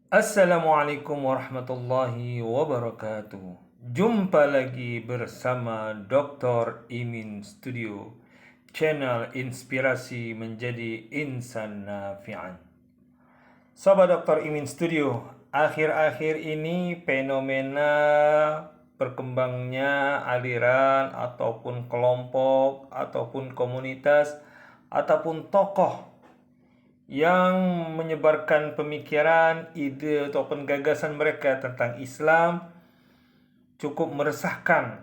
Assalamualaikum warahmatullahi wabarakatuh. Jumpa lagi bersama Dr. Imin Studio, channel inspirasi menjadi insan nafi'an. Sobat Dr. Imin Studio, akhir-akhir ini fenomena berkembangnya aliran ataupun kelompok ataupun komunitas ataupun tokoh yang menyebarkan pemikiran, ide ataupun gagasan mereka tentang Islam cukup meresahkan,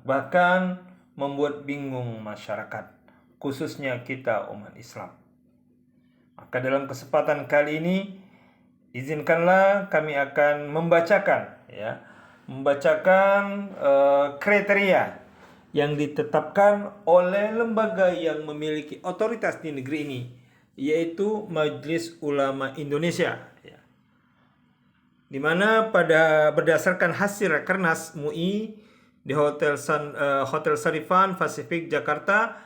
bahkan membuat bingung masyarakat, khususnya kita umat Islam. Maka dalam kesempatan kali ini, izinkanlah kami akan membacakan kriteria yang ditetapkan oleh lembaga yang memiliki otoritas di negeri ini, yaitu Majelis Ulama Indonesia, di mana berdasarkan hasil Rakernas MUI di Hotel Sarifan Pacific Jakarta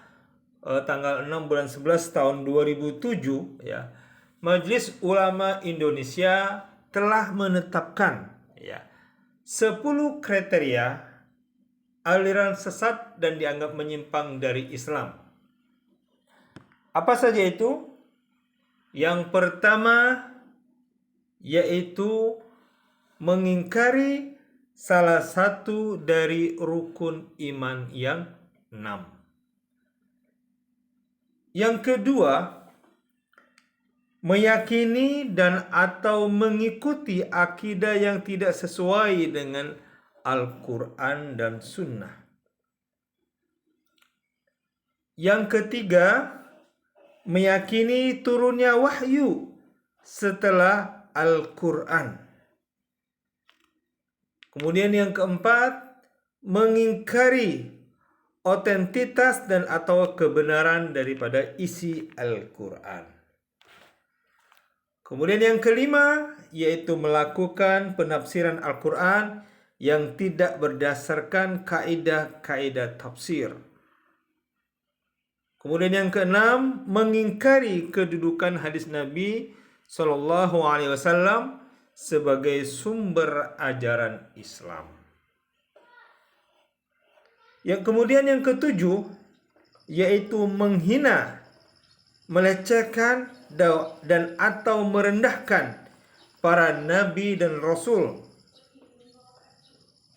tanggal 6 bulan 11 tahun 2007, Majelis Ulama Indonesia telah menetapkan 10 kriteria aliran sesat dan dianggap menyimpang dari Islam. Apa saja itu? Yang pertama yaitu mengingkari salah satu dari rukun iman yang 6. Yang kedua, meyakini dan atau mengikuti akidah yang tidak sesuai dengan Al-Quran dan Sunnah. Yang ketiga, meyakini turunnya wahyu setelah Al-Quran. Kemudian yang keempat, mengingkari otentitas dan atau kebenaran daripada isi Al-Quran. Kemudian yang kelima, yaitu melakukan penafsiran Al-Quran yang tidak berdasarkan kaidah-kaidah tafsir. Kemudian yang keenam, mengingkari kedudukan hadis Nabi Shallallahu Alaihi Wasallam sebagai sumber ajaran Islam. Kemudian yang ketujuh, yaitu menghina, melecehkan dan atau merendahkan para nabi dan rasul.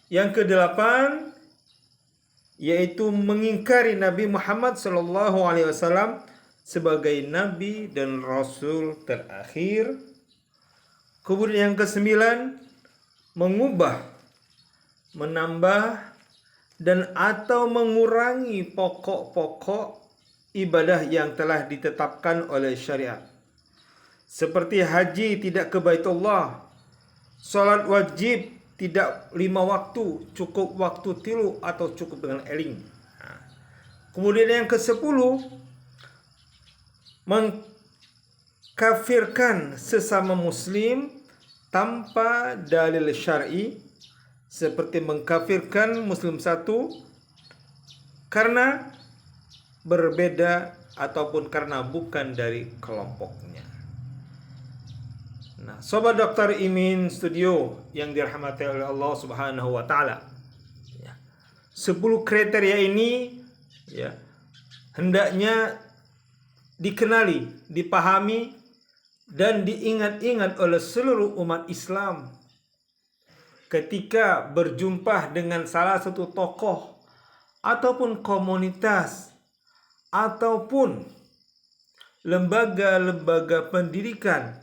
Yang kedelapan, yaitu mengingkari Nabi Muhammad SAW sebagai nabi dan rasul terakhir. Kemudian yang kesembilan, mengubah, menambah dan atau mengurangi pokok-pokok ibadah yang telah ditetapkan oleh syariat. Seperti haji tidak ke Baitullah, salat wajib tidak 5 waktu, cukup waktu tilu atau cukup dengan eling. Kemudian yang ke-10, mengkafirkan sesama muslim tanpa dalil syar'i, seperti mengkafirkan muslim satu karena berbeda ataupun karena bukan dari kelompoknya. Nah, Sobat Dr. Imin Studio yang dirahmati oleh Allah Subhanahu wa taala. 10 kriteria ini hendaknya dikenali, dipahami dan diingat-ingat oleh seluruh umat Islam ketika berjumpa dengan salah satu tokoh ataupun komunitas ataupun lembaga-lembaga pendidikan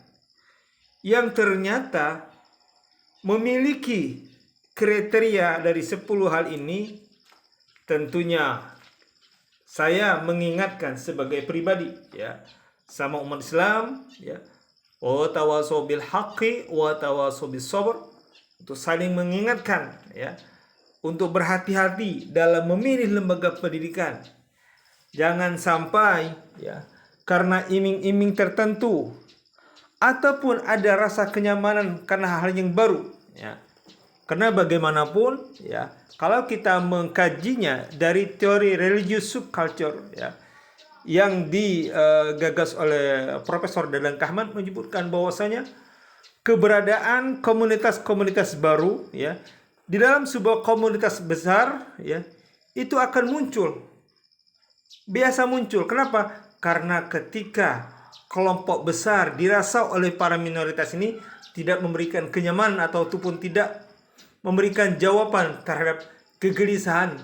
yang ternyata memiliki kriteria dari 10 hal ini. Tentunya saya mengingatkan sebagai pribadi sama umat Islam wa tawasau bil haqqi wa tawasau bis sabr, untuk saling mengingatkan untuk berhati-hati dalam memilih lembaga pendidikan. Jangan sampai karena iming-iming tertentu ataupun ada rasa kenyamanan karena hal yang baru. Karena bagaimanapun kalau kita mengkajinya dari teori religious subculture yang digagas oleh Profesor Dadang Kahman, menyebutkan bahwasanya keberadaan komunitas-komunitas baru ya di dalam sebuah komunitas besar ya itu akan muncul. Biasa muncul. Kenapa? Karena ketika kelompok besar dirasa oleh para minoritas ini tidak memberikan kenyamanan ataupun tidak memberikan jawaban terhadap kegelisahan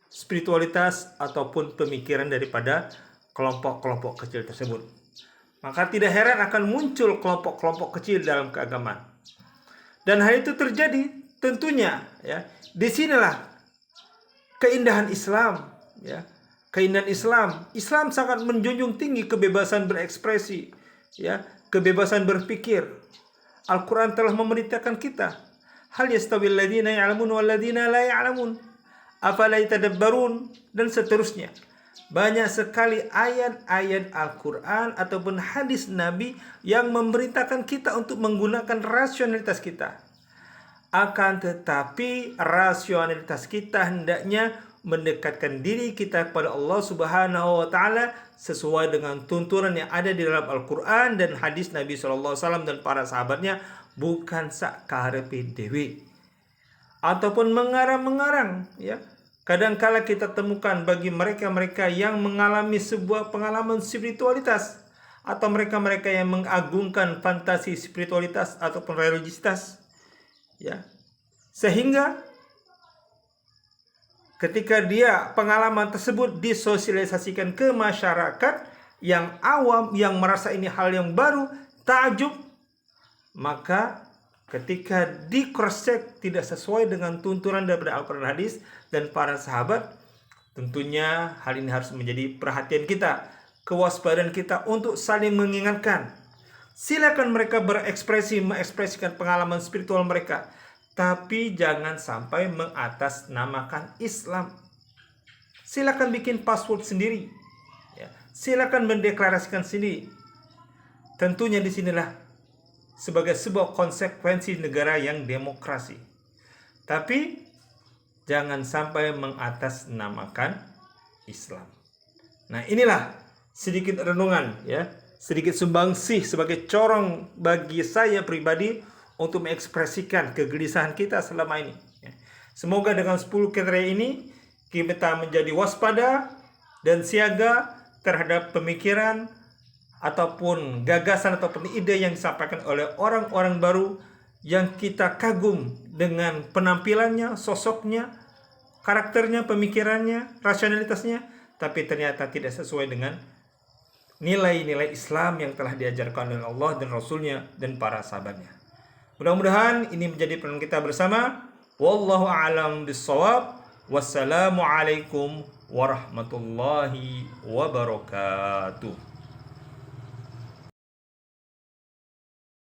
spiritualitas ataupun pemikiran daripada kelompok-kelompok kecil tersebut. Maka tidak heran akan muncul kelompok-kelompok kecil dalam keagamaan. Dan hal itu terjadi tentunya ya. Disinilah keindahan Islam ya. Keindahan Islam sangat menjunjung tinggi kebebasan berekspresi ya, kebebasan berpikir. Al-Qur'an telah memerintahkan kita, hal yastawil ladzina ya'lamun wal ladzina la ya'lamun afala yatadabbarun, dan seterusnya. Banyak sekali ayat-ayat Al-Qur'an ataupun hadis Nabi yang memerintahkan kita untuk menggunakan rasionalitas kita. Akan tetapi rasionalitas kita hendaknya mendekatkan diri kita kepada Allah Subhanahu wa taala sesuai dengan tuntunan yang ada di dalam Al-Qur'an dan hadis Nabi sallallahu alaihi wasallam dan para sahabatnya, bukan sak karepe dhewe ataupun mengarang-mengarang ya. Kadangkala kita temukan bagi mereka-mereka yang mengalami sebuah pengalaman spiritualitas atau mereka-mereka yang mengagungkan fantasi spiritualitas ataupun religiositas ya, sehingga ketika dia pengalaman tersebut disosialisasikan ke masyarakat yang awam, yang merasa ini hal yang baru, takjub, maka ketika di cross check tidak sesuai dengan tuntunan daripada Al-Quran hadis dan para sahabat, tentunya hal ini harus menjadi perhatian kita, kewaspadaan kita untuk saling mengingatkan. Silakan mereka mengekspresikan pengalaman spiritual mereka, tapi jangan sampai mengatasnamakan Islam. Silakan bikin password sendiri ya. Silakan mendeklarasikan sendiri. Tentunya disinilah sebagai sebuah konsekuensi negara yang demokrasi. Tapi jangan sampai mengatasnamakan Islam. Nah, inilah sedikit renungan ya, sedikit sumbangsih sebagai corong bagi saya pribadi untuk mengekspresikan kegelisahan kita selama ini. Semoga dengan 10 kriteria ini kita menjadi waspada dan siaga terhadap pemikiran ataupun gagasan ataupun ide yang disampaikan oleh orang-orang baru yang kita kagum dengan penampilannya, sosoknya, karakternya, pemikirannya, rasionalitasnya, tapi ternyata tidak sesuai dengan nilai-nilai Islam yang telah diajarkan oleh Allah dan Rasulnya dan para sahabatnya. Mudah-mudahan ini menjadi peran kita bersama. Wallahu a'lam bissawab. Wassalamualaikum warahmatullahi wabarakatuh.